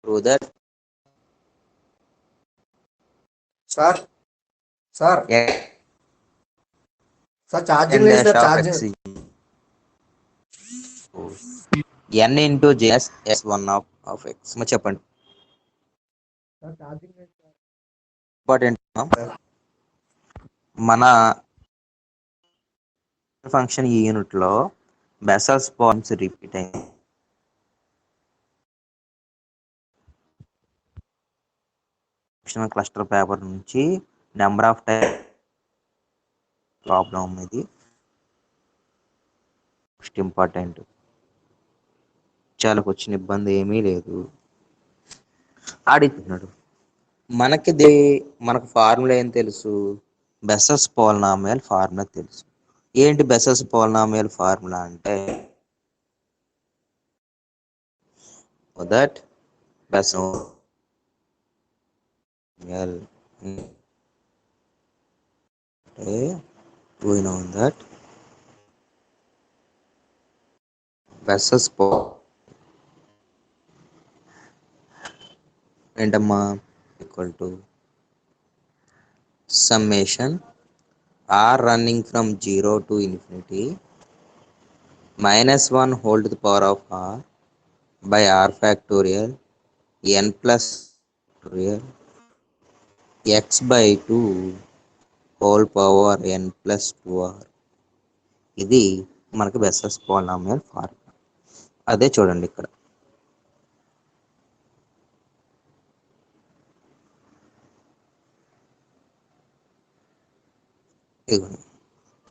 Prove that. Sir sir X sir charging n లేదు dash sir of charging. x is n into j s1 of x. మరి చెప్పండి. Sir charging లేదు sir. Important మన function ఈ unit లో బెసల్స్ forms repeat అయింది. Cluster paper నుంచి number of time problem ఇది మోస్ట్ ఇంపార్టెంట్. చాలా వచ్చిన ఇబ్బంది ఏమీ లేదు. ఆడిస్తున్నాడు మనకు ఫార్ములా ఏం తెలుసు, బెసల్స్ పోలినామియల్ ఫార్ములా తెలుసు. ఏంటి బెసల్స్ పోలినామియల్ ఫార్ములా అంటే that Bessel we know that Bessel's ఏంటమ్మా equal to summation r running from 0 to infinity -1 whole to the power of r by r factorial n plus factorial x by 2 whole power n plus 2r. ఇది మనకు బెసల్స్ polynomial formula. అదే చూడండి ఇక్కడ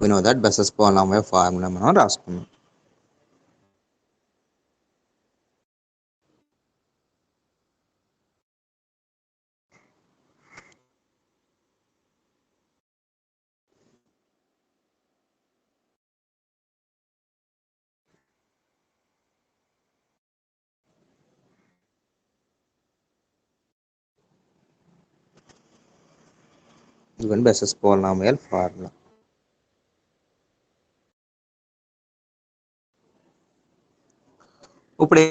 we know that బెసల్స్ polynomial formula మనం రాసుకున్నాం. ఇవన్నీ బెసల్స్ polynomial formula. ఇప్పుడు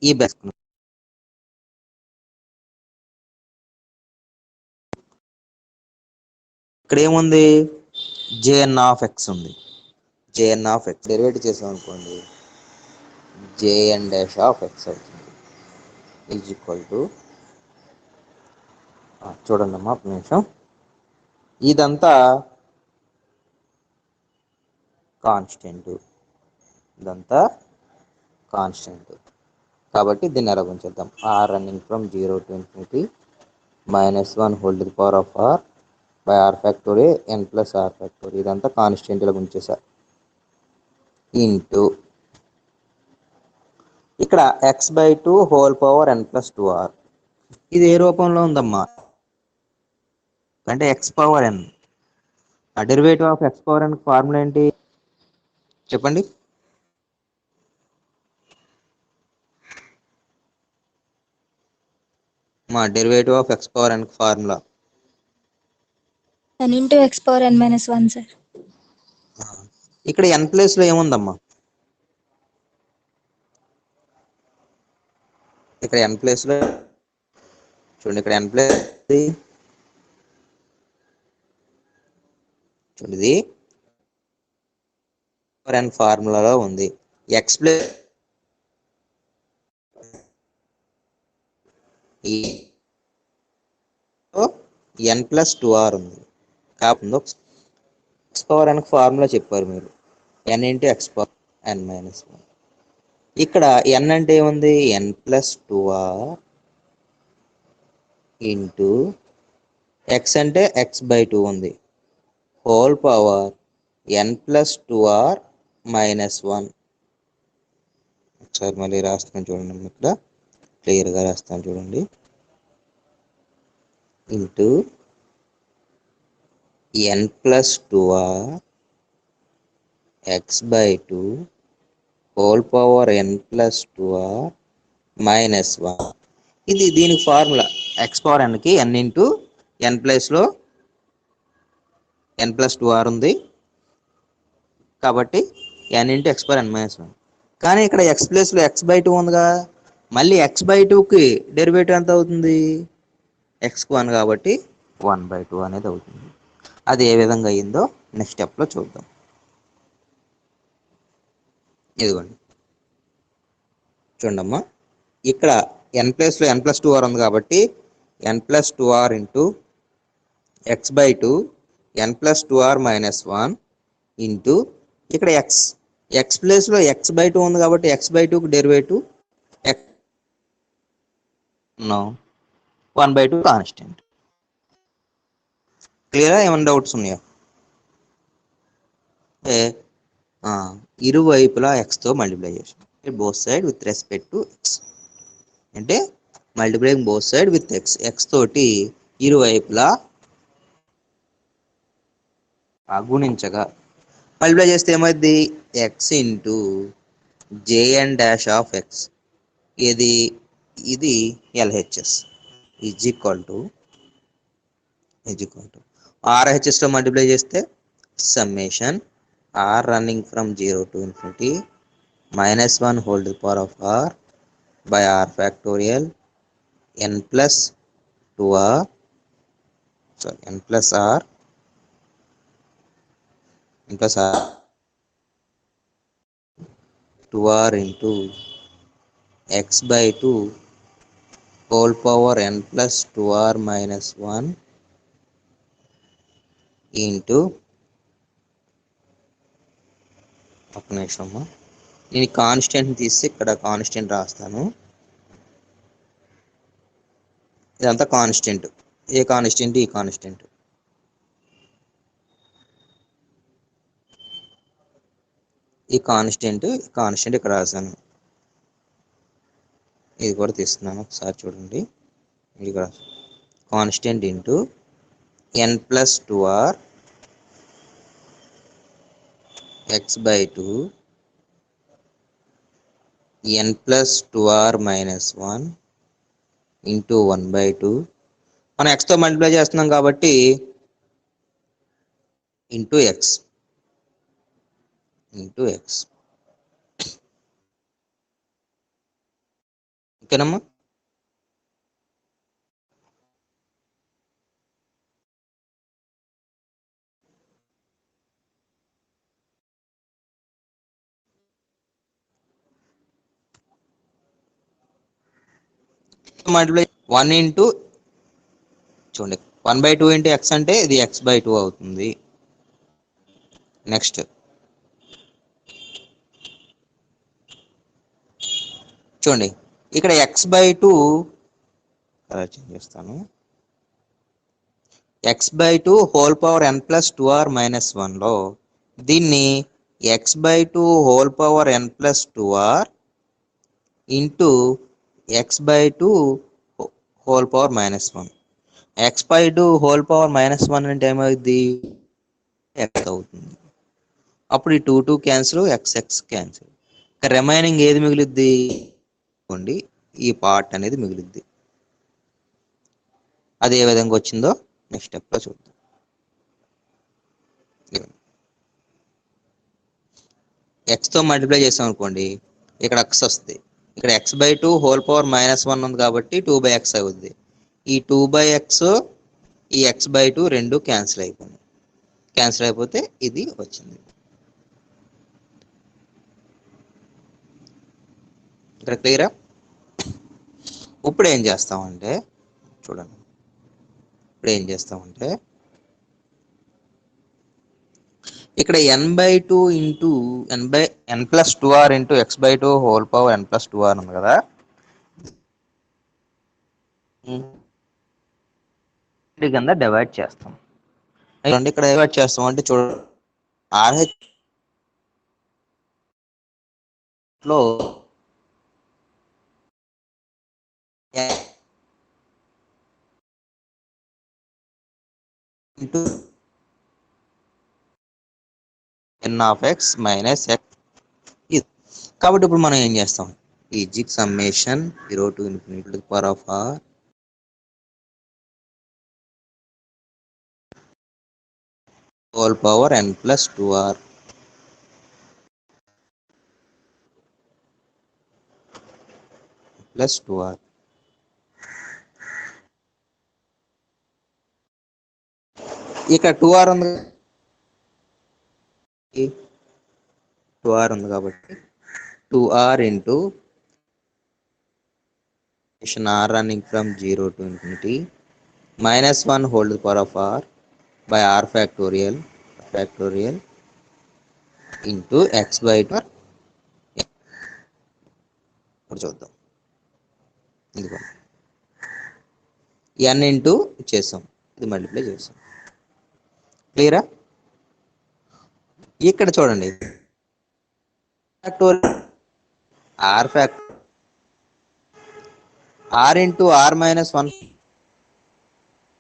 ఈ బెసల్ ఇక్కడ ఏముంది, jn ఆఫ్ ఎక్స్ ఉంది. jn ఆఫ్ ఎక్స్ డెరివేటివ్ చేసాం అనుకోండి, jn డాష్ ఆఫ్ ఎక్స్ అవుతుంది. ఈజ్ ఈక్వల్ టు చూడండి అమ్మా ఒక నిమిషం, ఇదంతా కాన్స్టెంట్, కాబట్టి దీన్ని ఎలా ఉంచేద్దాం, r running from 0 to infinity -1 whole to the power of r by r factorial n plus r factorial. ఇదంతా కాన్స్టెంట్ ఇలా ఉంచేసా ఇంటూ ఇక్కడ x/2 whole power n plus 2r. ఇది ఏ రూపంలో ఉందమ్మా అంటే x పవర్ n. ఆ derivative of x power n formula ఏంటి చెప్పండి. మా derivative of x power n formula n into x power n minus 1 sir. ఇక్కడ n ప్లేస్ లో ఏముందమ్మా, ఇక్కడ n ప్లేస్ లో చూడండి, ఇక్కడ n ప్లేస్ చూడండి n ఫార్ములాలో ఉంది. x place n plus 2r ఉంది. కాకపోతే x పవర్ n ఫార్ములా చెప్పారు మీరు, n into x power n minus 1. ఇక్కడ n అంటే ఏముంది, n plus 2r into x అంటే x/2 ఉంది, whole power n plus 2r minus 1. ఒకసారి మళ్ళీ రాస్తాను చూడండి, ఇక్కడ క్లియర్గా రాస్తాను చూడండి, into n plus 2r x/2 whole power n plus 2r minus 1. ఇది దీనికి ఫార్ములా, x పవర్ nకి n ఇంటూ n ప్లేస్లో n ప్లస్ 2r ఉంది కాబట్టి n into x power n minus 1. కానీ ఇక్కడ ఎక్స్ ప్లేస్లో ఎక్స్ బై టూ ఉందిగా, మళ్ళీ ఎక్స్ బై టూకి డెరివేటివ్ ఎంత అవుతుంది, ఎక్స్కి 1 కాబట్టి 1/2 అనేది అవుతుంది. అది ఏ విధంగా అయ్యిందో నెక్స్ట్ స్టెప్లో చూద్దాం. ఇదిగోండి చూడమ్మా, ఇక్కడ ఎన్ ప్లేస్లో n+2r ఉంది కాబట్టి n+2r into x by two n+2r - 1 into ఇక్కడ ఎక్స్ ప్లేస్లో ఎక్స్ బై టూ ఉంది కాబట్టి ఎక్స్ బై టూకి డెరివేటివ్ ఎక్స్ 1/2 కాన్స్టెంట్. క్లియరా? ఏమైనా డౌట్స్ ఉన్నాయా? ఇరువైపులా ఎక్స్తో మల్టిప్లై చేసాం, both side with respect to x అంటే multiplying both side with x తోటి ఇరువైపులా గుణించగా మల్టిప్లై చేస్తే ఏమైంది, x into JN dash of x, ఇది ఎల్హెచ్ఎస్ ఈజ్ ఈక్వల్ టు ఆర్హెచ్ఎస్తో మల్టిప్లై చేస్తే summation r running from 0 to infinity -1 whole to the power of r by r factorial n plus 2r n plus r 2r into x by 2 whole power n plus 2r minus 1 into ఒక నిమిషము, నేను constant తీసి ఇక్కడ constant రాస్తాను. ఇదంతా constant, a constant, ఈ constant. ఈ constant ఇక్కడ రాశాను, ఇది కూడా తీస్తున్నాను ఒకసారి చూడండి. ఇది కూడా constant into n+2r x by 2 n+2r - 1 into 1/2. మనం ఎక్స్తో మల్టిప్లై చేస్తున్నాం కాబట్టి ఇంటూ ఎక్స్ ఓకేనమ్మా. మల్టిప్లై 1 ఇంటూ చూడండి 1/2 ఇంటూ ఎక్స్ అంటే ఇది ఎక్స్ బై 2 అవుతుంది. నెక్స్ట్ చూడండి ఇక్కడ ఎక్స్ బై 2 చేంజ్ చేస్తాను, X by 2 whole power n+2r - 1లో దీన్ని X by 2 whole power n+2r into x by 2 whole power -1. X by 2 whole power -1 అంటే ఏమవుద్ది, ఎక్స్ అవుతుంది. అప్పుడు ఈ 2 క్యాన్సిల్, ఎక్స్ క్యాన్సిల్, రిమైనింగ్ ఏది మిగులుద్ది, ఈ పార్ట్ అనేది మిగులుద్ది. అది ఏ విధంగా వచ్చిందో నెక్స్ట్ స్టెప్లో చూద్దాం. ఎక్స్తో మల్టిప్లై చేసాం అనుకోండి, ఇక్కడ ఎక్స్ వస్తుంది, ఇక్కడ ఎక్స్ బై 2 హోల్ పవర్ -1 ఉంది కాబట్టి 2/x అవుద్ది. ఈ 2/x ఈ ఎక్స్ బై 2 రెండు క్యాన్సిల్ అయిపోయింది, క్యాన్సిల్ అయిపోతే ఇది వచ్చింది. ఇక్కడ క్లియరా? ఇప్పుడు ఏం చేస్తామంటే చూడండి, ఇక్కడ n/2 into n+2r into x by 2 whole power n+2r ఉంది కదా, కింద డివైడ్ చేస్తాం. ఇక్కడ డివైడ్ చేస్తాం అంటే చూడండి, RH లో ఇంటూ n(x - x) ఇది. కాబట్టి ఇప్పుడు మనం ఏం చేస్తాం, ఈ zig summation 0 to infinity to the power of r whole power n+2r plus 2r. ఇక్కడ 2r ఉంది, 2r ఉంది కాబట్టి 2r into r running from 0 to infinity minus 1 whole to the power of r by r factorial into x by 2. ఇప్పుడు చూద్దాం, ఇదిగో n into చేసాం, ఇది multiply చేసాం. క్లియరా? ఇక్కడ చూడండి, R fact R into R minus 1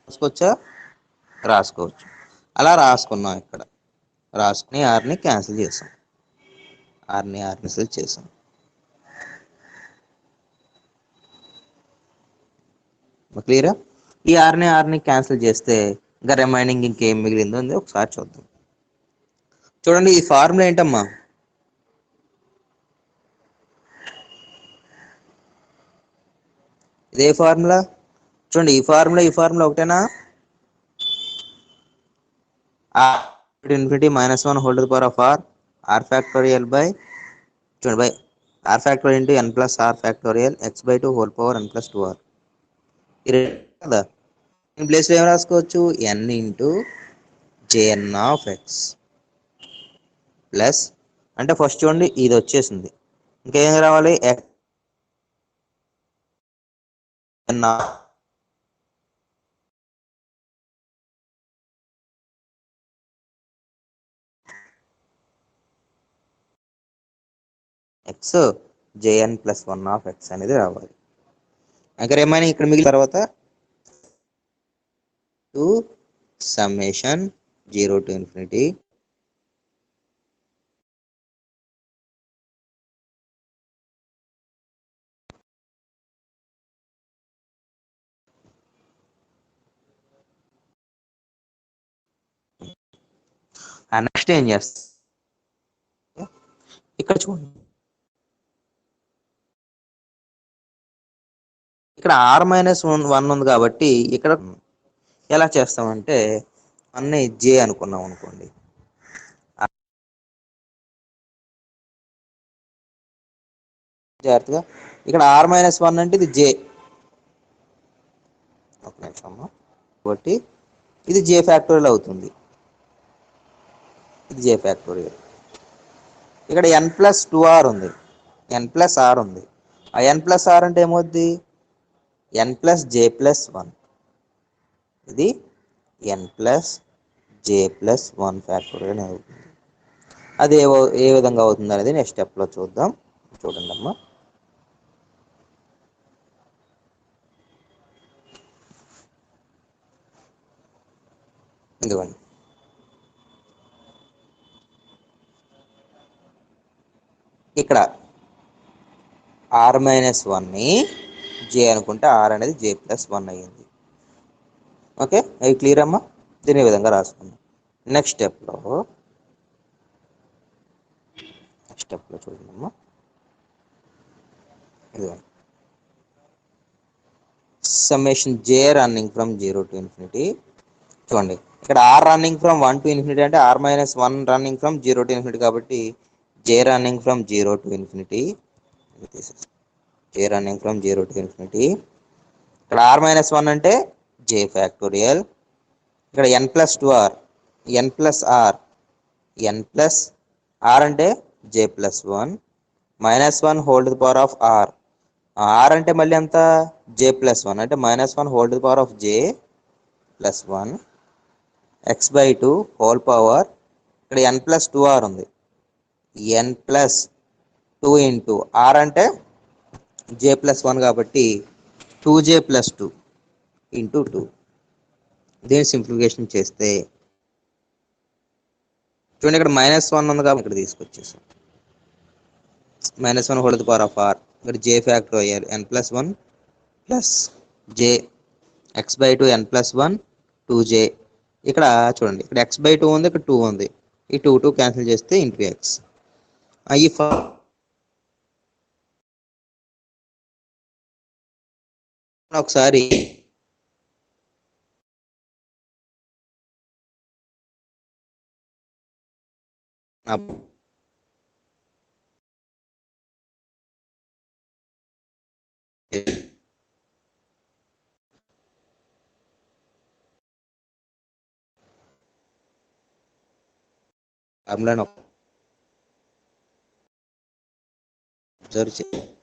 రాసుకోవచ్చా? రాసుకోవచ్చు. అలా రాసుకున్నాం. ఇక్కడ రాసుకుని ఆర్ని క్యాన్సిల్ చేసాం, ఆర్ని చేసాం. క్లియరా? ఈ ఆర్ని క్యాన్సిల్ చేస్తే ఇంకా రిమైనింగ్ ఇంకేం మిగిలిందో ఉంది ఒకసారి చూద్దాం. చూడండి, ఈ ఫార్ములా ఏంటమ్మా? ఇదే ఫార్ములా. చూడండి, ఈ ఫార్ములా ఒకటేనా? Infinity minus 1 whole to the power of r factorial by, చూడండి, by r factorial into n plus r factorial x by 2 whole power n plus 2r. కదా, దీని ప్లేస్లో ఏం రాసుకోవచ్చు? n into jn of x plus, అంటే first చూడండి ఇది వచ్చేసింది, ఇంకేం రావాలి? X jn plus 1 of x అనేది రావాలి. ఇంకా రిమైనింగ్ ఇక్కడ మిగిలిన తర్వాత to summation 0 to infinity next ఏం చేస్తా, ఇక్కడ చూడండి, ఇక్కడ r మైనస్ 1 ఉంది కాబట్టి ఇక్కడ ఎలా చేస్తామంటే అన్నీ జే అనుకున్నాం అనుకోండి. జాగ్రత్తగా, ఇక్కడ r మైనస్ 1 అంటే ఇది జే, ఒక నిమిషం, కాబట్టి ఇది జే ఫ్యాక్టోరియల్ అవుతుంది. ఇది జే ఫ్యాక్టోరియల్. ఇక్కడ n ప్లస్ 2r ఉంది, n ప్లస్ ఆర్ ఉంది. ఆ n ప్లస్ ఆర్ అంటే ఏమవుద్ది? n ప్లస్ జే ప్లస్ 1. ఇది n ప్లస్ జే ప్లస్ 1 ఫ్యాక్టోరియల్ అవుతుంది. అది ఏ విధంగా అవుతుంది అనేది నెక్స్ట్ స్టెప్లో చూద్దాం. చూడండి అమ్మా, ఇదిగోండి, ఇక్కడ ఆర్ మైనస్ 1ని జే అనుకుంటే ఆర్ అనేది జే ప్లస్ 1 అయ్యింది. ఓకే, అవి క్లియర్ అమ్మా? దీని విధంగా రాసుకున్నాం. నెక్స్ట్ స్టెప్లో చూడండి అమ్మా, ఇదిగోండి, summation J running from 0 to infinity. చూడండి, ఇక్కడ r running from 1 to infinity అంటే r minus 1 running from 0 to infinity కాబట్టి J running from 0 to infinity, J running from 0 to infinity. ఇక్కడ ఆర్ మైనస్ 1 అంటే జే ఫ్యాక్టోరియల్. ఇక్కడ n plus 2r, n plus r, n plus r అంటే J plus 1 minus 1 whole to the power of are. Are అంటే మళ్ళీ ఎంత? జే plus 1 అంటే minus 1 whole to the power of J plus 1 X by 2 whole power, ఇక్కడ n plus 2r ఉంది, ఎన్ plus 2 into are అంటే J plus 1 కాబట్టి 2j plus 2 into 2. దీన్ని simplification చేస్తే చూడండి, ఇక్కడ మైనస్ 1 ఉంది కాబట్టి ఇక్కడ తీసుకొచ్చేసాం, minus 1 whole to the power of r. ఇక్కడ J factorial n plus 1 plus J x by 2 n plus 1 2j. ఇక్కడ చూడండి, ఇక్కడ ఎక్స్ బై 2 ఉంది, ఇక్కడ 2 ఉంది, ఈ 2 క్యాన్సిల్ చేస్తే ఇంటూ ఎక్స్. ఈ ఒకసారి నా ఫార్ములాను అబ్జర్వ్ చేయండి.